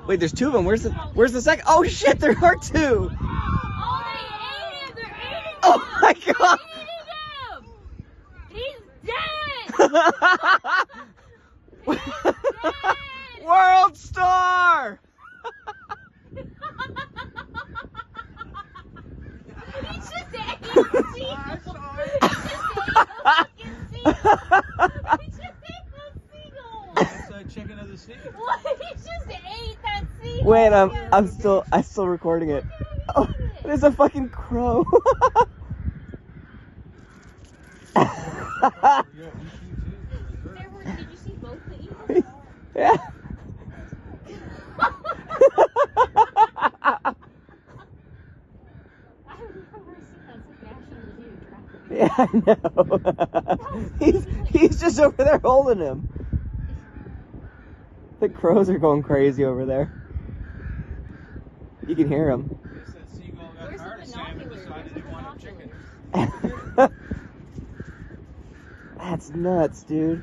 Wait, there's two of them. Where's the second? Oh shit, there are two. Oh, they ate him. They're eating him. Oh my god. They're eating him. He's dead. He's dead. World Star. He's just ate a seagull. He just ate a seagull. That's a chicken of the sea. What? He just ate that seagull. Wait, I'm still recording it. Oh, there's a fucking crow. Did you see both the eagles? Yeah. Yeah, I know. he's just over there holding him. The crows are going crazy over there. You can hear them. Guess that seagull got tired of Sam and decided he wanted chicken. That's nuts, dude.